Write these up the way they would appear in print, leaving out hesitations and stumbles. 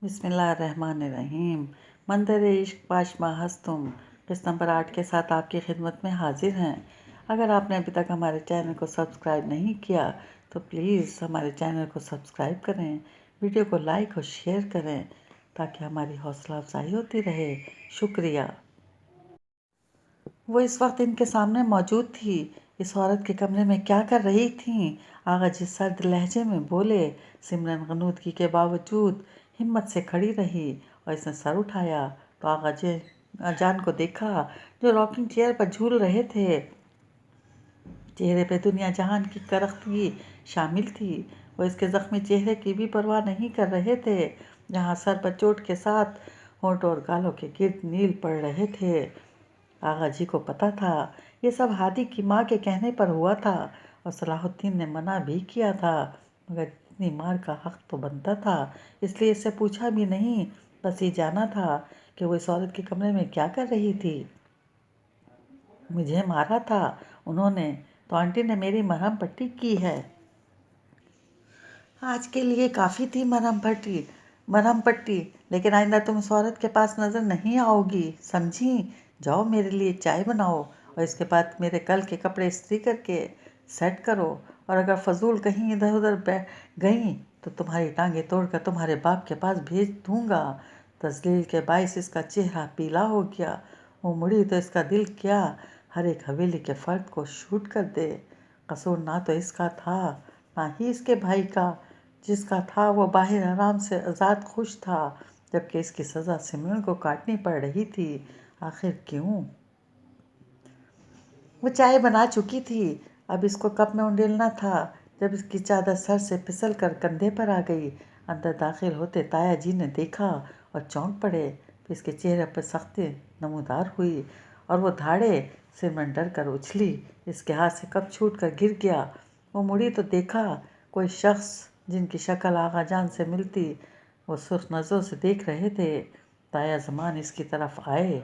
بسم اللہ الرحمن الرحیم۔ منظر عشق پاشما ہستم قسط نمبر 8 کے ساتھ آپ کی خدمت میں حاضر ہیں۔ اگر آپ نے ابھی تک ہمارے چینل کو سبسکرائب نہیں کیا تو پلیز ہمارے چینل کو سبسکرائب کریں، ویڈیو کو لائک اور شیئر کریں تاکہ ہماری حوصلہ افزائی ہوتی رہے۔ شکریہ۔ وہ اس وقت ان کے سامنے موجود تھی۔ اس عورت کے کمرے میں کیا کر رہی تھیں؟ آغا جی سرد لہجے میں بولے۔ سمرن غنودگی کے باوجود ہمت سے کھڑی رہی اور اس نے سر اٹھایا تو آغا جان کو دیکھا جو راکنگ چیئر پر جھول رہے تھے۔ چہرے پہ دنیا جہان کی کرختگی شامل تھی۔ وہ اس کے زخمی چہرے کی بھی پرواہ نہیں کر رہے تھے جہاں سر پر چوٹ کے ساتھ ہونٹ اور گالوں کے گرد نیل پڑ رہے تھے۔ آغا جی کو پتہ تھا یہ سب ہادی کی ماں کے کہنے پر ہوا تھا اور صلاح الدین نے منع بھی کیا تھا، مگر اتنی مار کا حق تو بنتا تھا، اس لیے اس سے پوچھا بھی نہیں، بس یہ جانا تھا کہ وہ اس عورت کے کمرے میں کیا کر رہی تھی۔ مجھے مارا تھا انہوں نے تو آنٹی نے میری مرہم پٹی کی ہے۔ آج کے لیے کافی تھی مرہم پٹی، لیکن آئندہ تم اس عورت کے پاس نظر نہیں آؤ گی، سمجھی؟ جاؤ میرے لیے چائے بناؤ اور اس کے بعد میرے کل کے کپڑے استری کر کے سیٹ کرو، اور اگر فضول کہیں ادھر ادھر گئیں تو تمہاری ٹانگیں توڑ کر تمہارے باپ کے پاس بھیج دوں گا۔ تذلیل کے باعث اس کا چہرہ پیلا ہو گیا۔ وہ مڑی تو اس کا دل کیا ہر ایک حویلی کے فرد کو شوٹ کر دے۔ قصور نہ تو اس کا تھا نہ ہی اس کے بھائی کا، جس کا تھا وہ باہر حرام سے آزاد خوش تھا، جبکہ اس کی سزا سمرن کو کاٹنی پڑ رہی تھی۔ آخر کیوں؟ وہ چائے بنا چکی تھی، اب اس کو کپ میں انڈیلنا تھا جب اس کی چادر سر سے پھسل کر کندھے پر آ گئی۔ اندر داخل ہوتے تایا جی نے دیکھا اور چونک پڑے، پھر اس کے چہرے پر سختی نمودار ہوئی اور وہ دھاڑے۔ سمرن ڈر کر اچھلی، اس کے ہاتھ سے کپ چھوٹ کر گر گیا۔ وہ مڑی تو دیکھا کوئی شخص جن کی شکل آغا جان سے ملتی وہ سرخ نظروں سے دیکھ رہے تھے۔ تایا زمان اس کی طرف آئے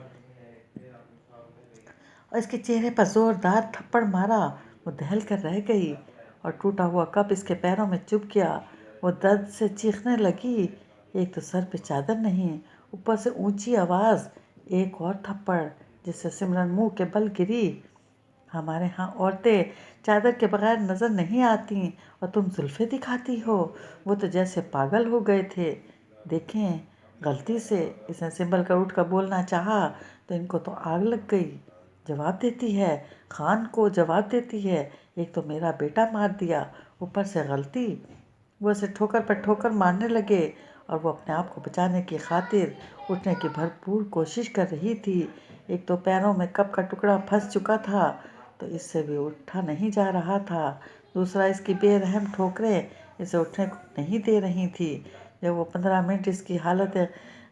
اور اس کے چہرے پر زوردار تھپڑ مارا۔ وہ دہل کر رہ گئی اور ٹوٹا ہوا کپ اس کے پیروں میں چبھ گیا۔ وہ درد سے چیخنے لگی۔ ایک تو سر پہ چادر نہیں، اوپر سے اونچی آواز، ایک اور تھپڑ جس سے سمرن منہ کے بل گری۔ ہمارے ہاں عورتیں چادر کے بغیر نظر نہیں آتی اور تم زلفیں دکھاتی ہو۔ وہ تو جیسے پاگل ہو گئے تھے۔ دیکھیں غلطی سے اس نے سنبھل کر اٹھ کر بولنا چاہا تو ان کو تو آگ لگ گئی۔ جواب دیتی ہے، خان کو جواب دیتی ہے، ایک تو میرا بیٹا مار دیا، اوپر سے غلطی۔ وہ اسے ٹھوکر پر ٹھوکر مارنے لگے اور وہ اپنے آپ کو بچانے کی خاطر اٹھنے کی بھرپور کوشش کر رہی تھی۔ ایک تو پیروں میں کپ کا ٹکڑا پھنس چکا تھا تو اس سے بھی اٹھا نہیں جا رہا تھا، دوسرا اس کی بے رحم ٹھوکریں اسے اٹھنے کو نہیں دے رہی تھی۔ جب وہ 15 منٹ اس کی حالت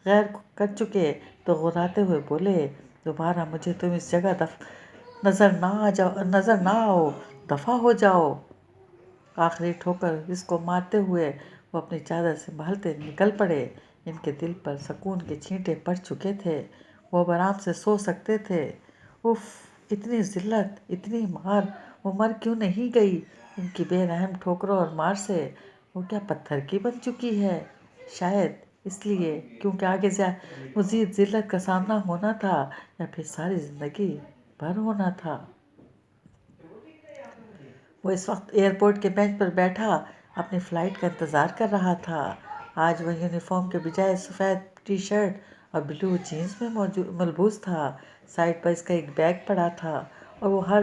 غیر کر چکے تو غراتے ہوئے بولے، دوبارہ مجھے تم اس جگہ نظر نہ آؤ، دفع ہو جاؤ۔ آخری ٹھوکر اس کو مارتے ہوئے وہ اپنی چادر سنبھالتے نکل پڑے۔ ان کے دل پر سکون کے چھینٹے پڑ چکے تھے، وہ اب آرام سے سو سکتے تھے۔ اف، اتنی ذلت، اتنی مار، وہ مر کیوں نہیں گئی ان کی بے رحم ٹھوکروں اور مار سے؟ وہ کیا پتھر کی بن چکی ہے؟ شاید اس لیے کیونکہ آگے مزید ذلت کا سامنا ہونا تھا یا پھر ساری زندگی بھر ہونا تھا۔ وہ اس وقت ایئرپورٹ کے بینچ پر بیٹھا اپنی فلائٹ کا انتظار کر رہا تھا۔ آج وہ یونیفارم کے بجائے سفید ٹی شرٹ اور بلو جینز میں ملبوس تھا۔ سائڈ پر اس کا ایک بیگ پڑا تھا اور وہ ہر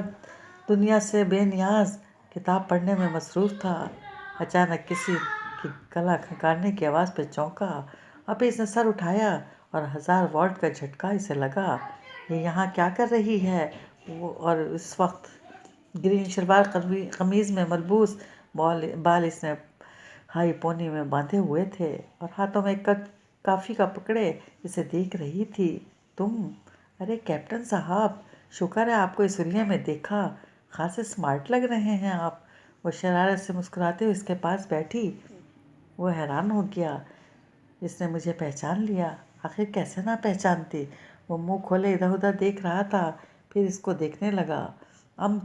دنیا سے بے نیاز کتاب پڑھنے میں مصروف تھا۔ اچانک کسی کی گلا کھنکارنے کی آواز پہ چونکا اور پھر اس نے سر اٹھایا اور 1000 واٹ کا جھٹکا اسے لگا۔ یہ یہاں کیا کر رہی ہے؟ اور اس وقت گرین شلوار قمیض میں ملبوس، بال اس نے ہائی پونی میں باندھے ہوئے تھے اور ہاتھوں میں کافی کا پکڑے اسے دیکھ رہی تھی۔ تم؟ ارے کیپٹن صاحب، شکر ہے آپ کو اس حلیے میں دیکھا، خاصے سمارٹ لگ رہے ہیں آپ۔ وہ شرارت سے مسکراتے ہوئے اس کے پاس بیٹھی۔ وہ حیران ہو گیا، اس نے مجھے پہچان لیا۔ آخر کیسے نہ پہچانتی؟ وہ منہ کھولے ادھر ادھر دیکھ رہا تھا، پھر اس کو دیکھنے لگا۔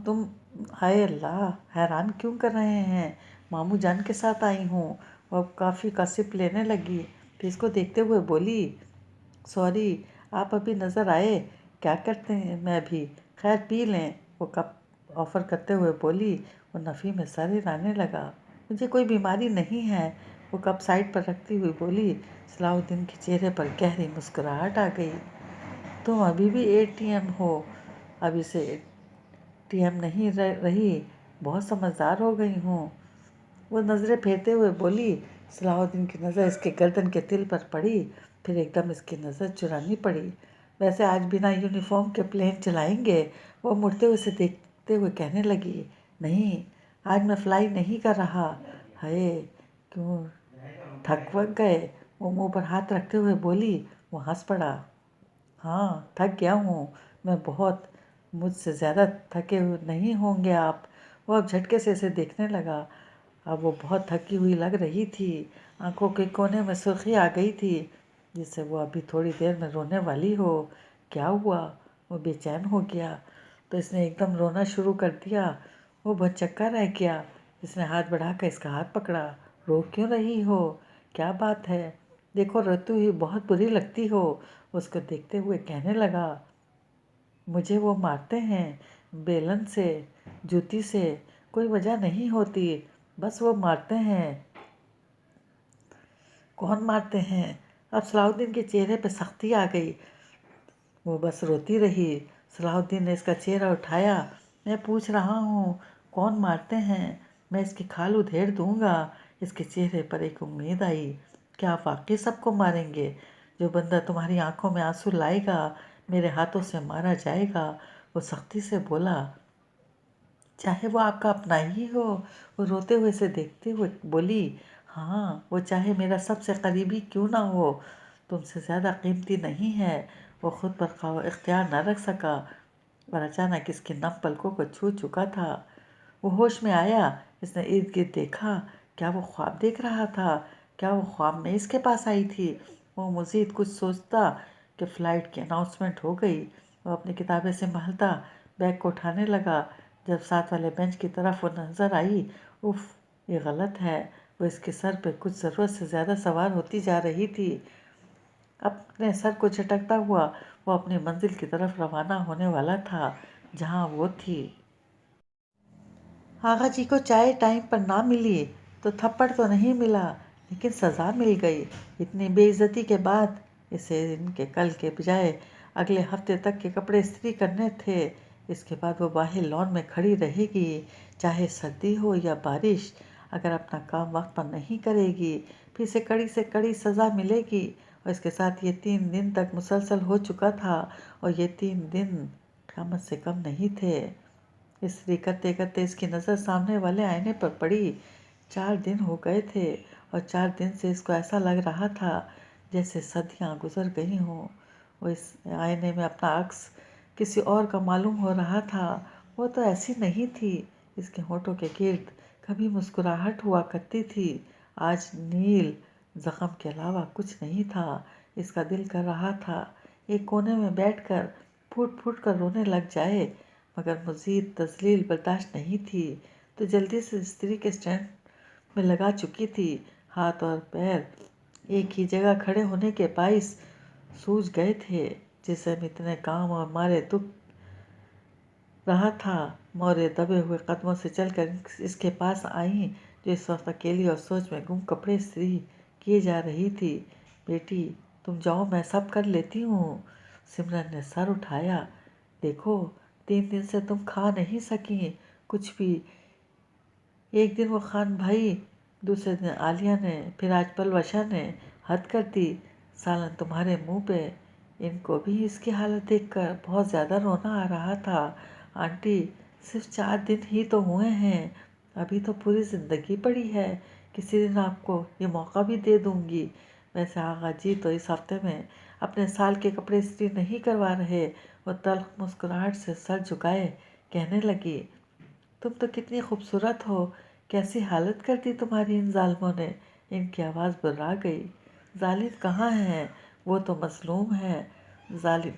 تم ہائے اللہ، حیران کیوں کر رہے ہیں؟ ماموں جان کے ساتھ آئی ہوں۔ وہ اب کافی کا سپ لینے لگی۔ پھر اس کو دیکھتے ہوئے بولی، سوری آپ ابھی نظر آئے، کیا کرتے ہیں میں بھی، خیر پی لیں۔ وہ کپ آفر کرتے ہوئے بولی۔ وہ نفی میں سر ہلانے لگا۔ مجھے کوئی بیماری نہیں ہے، وہ کپ سائڈ پر رکھتی ہوئی بولی۔ صلاح الدین کے چہرے پر گہری مسکراہٹ آ گئی۔ تم ابھی بھی ATM ہو، ابھی سے ATM نہیں رہی، بہت سمجھدار ہو گئی ہوں۔ وہ نظریں پھیرتے ہوئے بولی۔ صلاح الدین کی نظر اس کے گردن کے تل پر پڑی، پھر ایک دم اس کی نظر چرانی پڑی۔ ویسے آج بنا یونیفارم کے پلین چلائیں گے؟ وہ مڑتے ہوئے اسے دیکھتے ہوئے کہنے لگی۔ نہیں، آج میں فلائی نہیں کر رہا۔ ہائے، کیوں تھک وک گئے؟ وہ منہ پر ہاتھ رکھتے ہوئے بولی۔ وہ ہنس پڑا۔ ہاں، تھک گیا ہوں میں بہت، مجھ سے زیادہ تھکے ہوئے نہیں ہوں گے آپ۔ وہ اب جھٹکے سے اسے دیکھنے لگا۔ اب وہ بہت تھکی ہوئی لگ رہی تھی، آنکھوں کے کونے میں سرخی آ گئی تھی، جس سے وہ ابھی تھوڑی دیر میں رونے والی ہو۔ کیا ہوا؟ وہ بے چین ہو گیا تو اس نے ایک دم رونا شروع کر دیا۔ وہ بہت چکا رہ گیا۔ اس نے ہاتھ بڑھا کر اس کا ہاتھ پکڑا۔ رو کیوں رہی ہو؟ کیا بات ہے؟ دیکھو روتی ہوئی بہت بری لگتی ہو۔ اس کو دیکھتے ہوئے کہنے لگا۔ مجھے وہ مارتے ہیں، بیلن سے، جوتی سے، کوئی وجہ نہیں ہوتی، بس وہ مارتے ہیں۔ کون مارتے ہیں؟ اب صلاح الدین کے چہرے پہ سختی آ گئی۔ وہ بس روتی رہی۔ صلاح الدین نے اس کا چہرہ اٹھایا۔ میں پوچھ رہا ہوں، کون مارتے ہیں؟ میں اس کی کھال ادھیڑ دوں گا۔ اس کے چہرے پر ایک امید آئی۔ کیا آپ واقعی سب کو ماریں گے؟ جو بندہ تمہاری آنکھوں میں آنسو لائے گا میرے ہاتھوں سے مارا جائے گا۔ وہ سختی سے بولا۔ چاہے وہ آپ کا اپنا ہی ہو؟ وہ روتے ہوئے اسے دیکھتے ہوئے بولی۔ ہاں، وہ چاہے میرا سب سے قریبی کیوں نہ ہو، تم سے زیادہ قیمتی نہیں ہے۔ وہ خود پر اختیار نہ رکھ سکا اور اچانک اس کی نم پلکوں کو چھو چکا تھا۔ وہ ہوش میں آیا۔ اس نے ارد گرد دیکھا۔ کیا وہ خواب دیکھ رہا تھا؟ کیا وہ خواب میں اس کے پاس آئی تھی؟ وہ مزید کچھ سوچتا کہ فلائٹ کی اناؤنسمنٹ ہو گئی۔ وہ اپنی کتابیں سنبھالتا بیگ کو اٹھانے لگا۔ جب ساتھ والے بینچ کی طرف وہ نظر آئی، اف، یہ غلط ہے۔ وہ اس کے سر پہ کچھ ضرورت سے زیادہ سوار ہوتی جا رہی تھی۔ اپنے سر کو جھٹکتا ہوا وہ اپنی منزل کی طرف روانہ ہونے والا تھا جہاں وہ تھی۔ آغا جی کو چائے ٹائم پر نہ ملی تو تھپڑ تو نہیں ملا، لیکن سزا مل گئی۔ اتنی بے عزتی کے بعد اسے ان کے کل کے بجائے اگلے ہفتے تک کے کپڑے استری کرنے تھے۔ اس کے بعد وہ باہر لان میں کھڑی رہے گی، چاہے سردی ہو یا بارش۔ اگر اپنا کام وقت پر نہیں کرے گی پھر اسے کڑی سے کڑی سزا ملے گی۔ اور اس کے ساتھ یہ 3 دن تک مسلسل ہو چکا تھا، اور یہ 3 دن قیامت سے کم نہیں تھے۔ استری کرتے کرتے اس کی نظر سامنے والے آئینے پر پڑی۔ 4 دن ہو گئے تھے اور 4 دن سے اس کو ایسا لگ رہا تھا جیسے صدیاں گزر گئی ہوں۔ وہ اس آئینے میں اپنا عکس کسی اور کا معلوم ہو رہا تھا۔ وہ تو ایسی نہیں تھی۔ اس کے ہونٹوں کے گرد کبھی مسکراہٹ ہوا کرتی تھی، آج نیل زخم کے علاوہ کچھ نہیں تھا۔ اس کا دل کر رہا تھا ایک کونے میں بیٹھ کر پھوٹ پھوٹ کر رونے لگ جائے، مگر مزید تذلیل برداشت نہیں تھی، تو جلدی سے استری کے اسٹینڈ میں لگا چکی تھی۔ ہاتھ اور پیر ایک ہی جگہ کھڑے ہونے کے باعث سوج گئے تھے۔ جسم اتنے کام اور مارے دکھ رہا تھا۔ مورے دبے ہوئے قدموں سے چل کر اس کے پاس آئیں، جو اس وقت اکیلی اور سوچ میں گم کپڑے استری کیے جا رہی تھی۔ بیٹی تم جاؤ، میں سب کر لیتی ہوں۔ سمرن نے سر اٹھایا۔ دیکھو 3 دن سے تم کھا نہیں سکیں کچھ بھی۔ ایک دن وہ خان بھائی، دوسرے دن عالیہ نے، پھر آج پلوشا نے، حد کر دی۔ سالن تمہارے منہ پہ۔ ان کو بھی اس کی حالت دیکھ کر بہت زیادہ رونا آ رہا تھا۔ آنٹی صرف 4 دن ہی تو ہوئے ہیں، ابھی تو پوری زندگی پڑی ہے، کسی دن آپ کو یہ موقع بھی دے دوں گی۔ ویسے آغا جی تو اس ہفتے میں اپنے سال کے کپڑے استری نہیں کروا رہے۔ وہ تلخ مسکراہٹ سے سر جھکائے کہنے لگی۔ تم تو کتنی خوبصورت ہو، کیسی حالت کر دی تمہاری ان ظالموں نے۔ ان کی آواز برا گئی۔ ظالم کہاں ہیں؟ وہ تو مظلوم ہیں۔ ظالم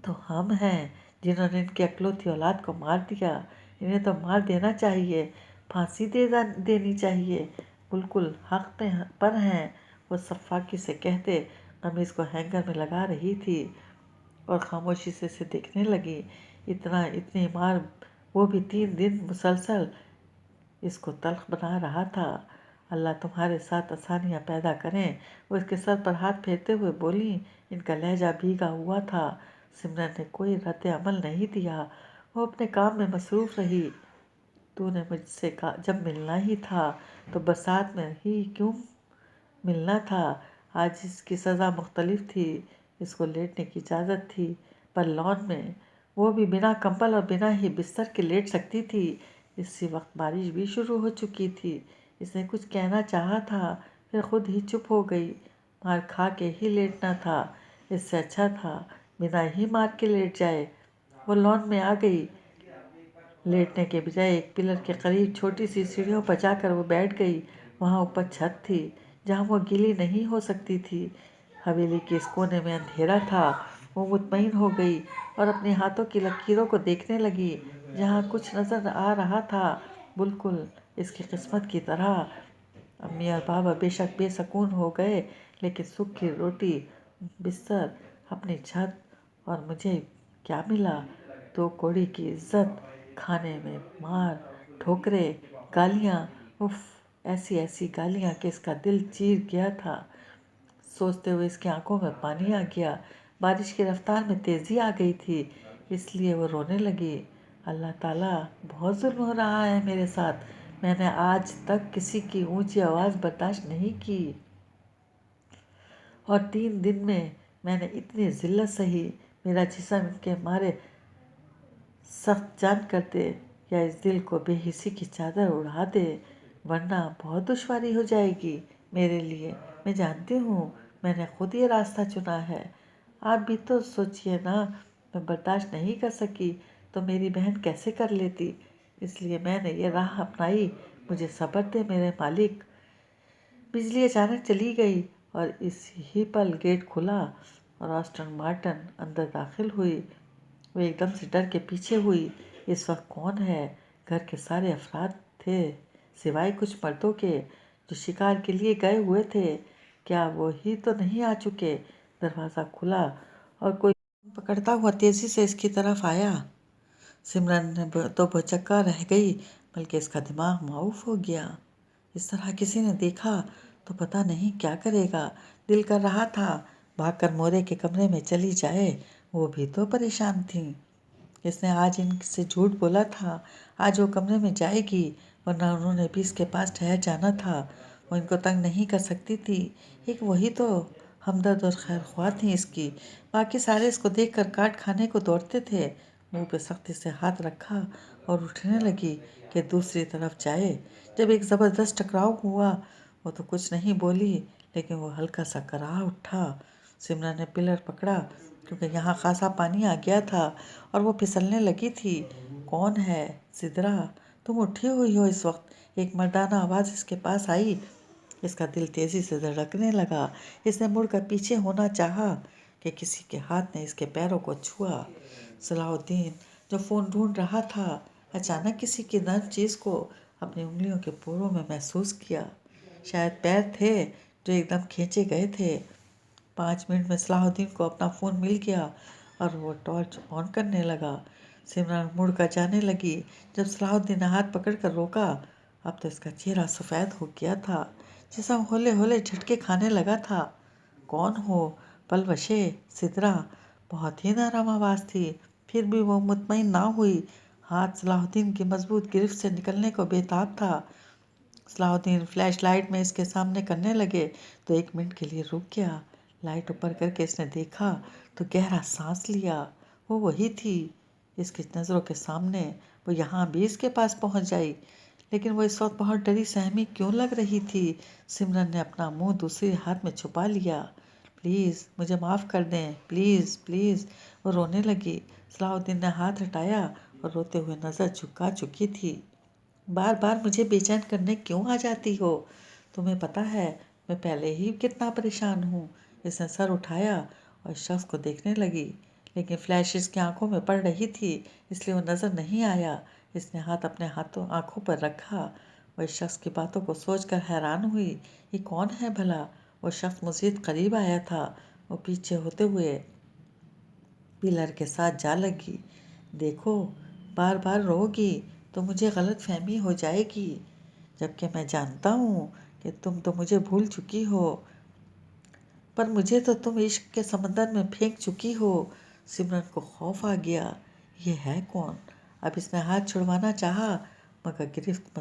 تو ہم ہیں جنہوں نے ان کی اکلوتی اولاد کو مار دیا۔ انہیں تو مار دینا چاہیے، پھانسی دینی چاہیے، بالکل حق پر ہیں۔ وہ وہ صفاقی سے کہتے قمیص کو ہینگر میں لگا رہی تھی اور خاموشی سے اسے دیکھنے لگی۔ اتنی مار، وہ بھی 3 دن مسلسل، اس کو تلخ بنا رہا تھا۔ اللہ تمہارے ساتھ آسانیاں پیدا کریں، وہ اس کے سر پر ہاتھ پھیرتے ہوئے بولیں۔ ان کا لہجہ بھیگا ہوا تھا۔ سمرن نے کوئی رد عمل نہیں دیا، وہ اپنے کام میں مصروف رہی۔ تو نے مجھ سے جب ملنا ہی تھا تو برسات میں ہی کیوں ملنا تھا؟ آج اس کی سزا مختلف تھی، اس کو لیٹنے کی اجازت تھی، پر لان میں، وہ بھی بنا کمبل اور بنا ہی بستر کے لیٹ سکتی تھی۔ اسی وقت بارش بھی شروع ہو چکی تھی۔ اس نے کچھ کہنا چاہا تھا، پھر خود ہی چپ ہو گئی۔ مار کھا کے ہی لیٹنا تھا، اس سے اچھا تھا بنا ہی مار کے لیٹ جائے۔ وہ لان میں آ گئی، لیٹنے کے بجائے ایک پلر کے قریب چھوٹی سی سیڑھیوں پر جا کر وہ بیٹھ گئی۔ وہاں اوپر چھت تھی جہاں وہ گیلی نہیں ہو سکتی تھی۔ حویلی کے اس کونے میں اندھیرا تھا۔ وہ مطمئن ہو گئی اور اپنے ہاتھوں کی لکیروں کو دیکھنے لگی جہاں کچھ نظر آ رہا تھا، بالکل اس کی قسمت کی طرح۔ امی اور بابا بے شک بے سکون ہو گئے، لیکن سکھ کی روٹی، بستر، اپنی چھت، اور مجھے کیا ملا؟ 2 کوڑی کی عزت، کھانے میں مار، ٹھوکریں، گالیاں، اف، ایسی گالیاں کہ اس کا دل چیر گیا تھا۔ سوچتے ہوئے اس کی آنکھوں میں پانی آ گیا۔ بارش کی رفتار میں تیزی آ گئی تھی، اس لیے وہ رونے لگی۔ اللہ تعالیٰ، بہت ظلم ہو رہا ہے میرے ساتھ۔ میں نے آج تک کسی کی اونچی آواز برداشت نہیں کی، اور 3 دن میں نے اتنی ذلت سہی۔ میرا جسم ان کے مارے سخت جان کر دے، یا اس دل کو بے حسی کی چادر اڑا دے، ورنہ بہت دشواری ہو جائے گی میرے لیے۔ میں جانتی ہوں میں نے خود یہ راستہ چنا ہے۔ آپ بھی تو سوچئے نا، میں برداشت نہیں کر سکی تو میری بہن کیسے کر لیتی؟ اس لیے میں نے یہ راہ اپنائی۔ مجھے صبر دے میرے مالک۔ بجلی اچانک چلی گئی اور اس ہی پل گیٹ کھلا اور آسٹن مارٹن اندر داخل ہوئی۔ وہ ایک دم سے ڈر کے پیچھے ہوئی۔ اس وقت کون ہے؟ گھر کے سارے افراد تھے سوائے کچھ مردوں کے جو شکار کے لیے گئے ہوئے تھے۔ کیا وہی تو نہیں آ چکے؟ دروازہ کھلا اور کوئی پکڑتا ہوا تیزی سے اس کی طرف آیا۔ سمرن تو بھوچکا رہ گئی، بلکہ اس کا دماغ معاف ہو گیا۔ اس طرح کسی نے دیکھا تو پتہ نہیں کیا کرے گا۔ دل کر رہا تھا بھاگ کر مورے کے کمرے میں چلی جائے، وہ بھی تو پریشان تھیں۔ اس نے آج ان سے جھوٹ بولا تھا، آج وہ کمرے میں جائے گی، ورنہ انہوں نے بھی اس کے پاس ٹھہر جانا تھا۔ وہ ان کو تنگ نہیں کر سکتی تھی، ایک وہی تو ہمدرد اور خیر خواہ تھیں اس کی۔ باقی سارے اس کو دیکھ کر کاٹ کھانے کو دوڑتے تھے۔ منہ پہ سختی سے ہاتھ رکھا اور اٹھنے لگی کہ دوسری طرف جائے۔ جب ایک زبردست ٹکراؤ ہوا، وہ تو کچھ نہیں بولی، لیکن وہ ہلکا سا کرا اٹھا۔ سمرن نے پلر پکڑا کیونکہ یہاں خاصا پانی آ گیا تھا اور وہ پھسلنے لگی تھی۔ کون ہے؟ سدرا، تم اٹھی ہوئی ہو اس وقت؟ ایک مردانہ آواز اس کے پاس آئی۔ اس کا دل تیزی سے دھڑکنے لگا۔ اس نے مڑ کر پیچھے ہونا چاہا کہ کسی کے ہاتھ نے اس کے پیروں کو چھوا۔ صلاح الدین، جو فون ڈھونڈ رہا تھا، اچانک کسی کی نرم چیز کو اپنی انگلیوں کے پوروں میں محسوس کیا۔ شاید پیر تھے جو ایک دم کھینچے گئے تھے۔ 5 منٹ میں صلاح الدین کو اپنا فون مل گیا اور وہ ٹارچ آن کرنے لگا۔ سمرن مڑ کر جانے لگی۔ جب صلاح الدین نے ہاتھ پکڑ کر روکا، اب تو اس کا چہرہ سفید ہو گیا تھا، جسم ہولے ہولے جھٹکے کھانے لگا تھا۔ کون ہو؟ پلوشے؟ سدرا؟ بہت ہی نرم آواز تھی، پھر بھی وہ مطمئن نہ ہوئی۔ ہاتھ صلاح الدین کی مضبوط گرفت سے نکلنے کو بے تاب تھا۔ صلاح الدین فلیش لائٹ میں اس کے سامنے کرنے لگے تو 1 منٹ کے لیے رک گیا۔ لائٹ اوپر کر کے اس نے دیکھا تو گہرا سانس لیا۔ وہ وہی تھی اس کی نظروں کے سامنے۔ وہ یہاں بھی اس کے پاس پہنچ جائی، لیکن وہ اس وقت بہت ڈری سہمی کیوں لگ رہی تھی؟ سمرن نے اپنا منہ دوسرے ہاتھ میں چھپا لیا۔ پلیز مجھے معاف کر دیں، پلیز پلیز، وہ رونے لگی۔ صلاح الدین نے ہاتھ ہٹایا اور روتے ہوئے نظر جھکا چکی تھی۔ بار بار مجھے بے چین کرنے کیوں آ جاتی ہو؟ تمہیں پتہ ہے میں پہلے ہی کتنا پریشان ہوں۔ اس نے سر اٹھایا اور اس شخص کو دیکھنے لگی، لیکن فلیش اس کی آنکھوں میں پڑ رہی تھی، اس لیے وہ نظر نہیں آیا۔ اس نے ہاتھ اپنے آنکھوں پر رکھا۔ وہ اس شخص کی باتوں کو سوچ کر حیران ہوئی۔ یہ کون ہے بھلا؟ وہ شخص مزید قریب آیا تھا۔ وہ پیچھے ہوتے ہوئے پلر کے ساتھ جا لگی۔ دیکھو، بار بار رو گی تو مجھے غلط فہمی ہو جائے گی، جبکہ میں جانتا ہوں کہ تم تو مجھے بھول چکی ہو، پر مجھے تو تم عشق کے سمندر میں پھینک چکی ہو۔ سمرن کو خوف آ گیا، یہ ہے کون؟ اب اس نے ہاتھ چھڑوانا چاہا، مگر گرفت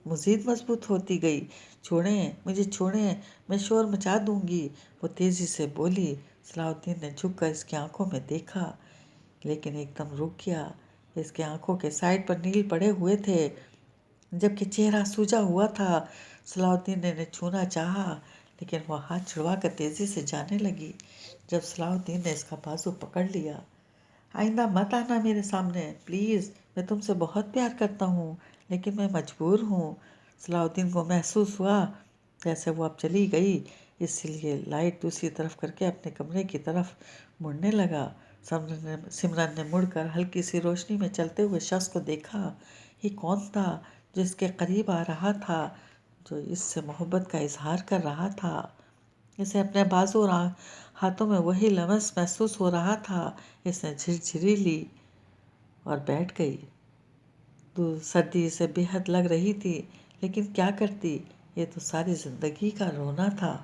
مزید مضبوط ہوتی گئی۔ چھوڑیں، مجھے چھوڑیں، میں شور مچا دوں گی، وہ تیزی سے بولی۔ صلاح الدین نے جھک کر اس کی آنکھوں میں دیکھا، لیکن ایک دم رک گیا۔ اس کی آنکھوں کے سائڈ پر نیل پڑے ہوئے تھے، جبکہ چہرہ سوجا ہوا تھا۔ صلاح الدین نے چھونا چاہا، لیکن وہ ہاتھ چھڑوا کر تیزی سے جانے لگی۔ جب صلاح الدین نے اس کا بازو پکڑ لیا، آئندہ مت آنا میرے سامنے، پلیز، میں تم سے بہت پیار کرتا ہوں، لیکن میں مجبور ہوں۔ صلاح الدین کو محسوس ہوا جیسے وہ اب چلی گئی، اس لیے لائٹ دوسری طرف کر کے اپنے کمرے کی طرف مڑنے لگا۔ سمرن نے مڑ کر ہلکی سی روشنی میں چلتے ہوئے شخص کو دیکھا۔ یہ کون تھا جو اس کے قریب آ رہا تھا، جو اس سے محبت کا اظہار کر رہا تھا؟ اسے اپنے بازو اور ہاتھوں میں وہی لمس محسوس ہو رہا تھا۔ اس نے جھرجھری لی اور بیٹھ گئی۔ سردی اسے بے حد لگ رہی تھی، لیکن کیا کرتی، یہ تو ساری زندگی کا رونا تھا۔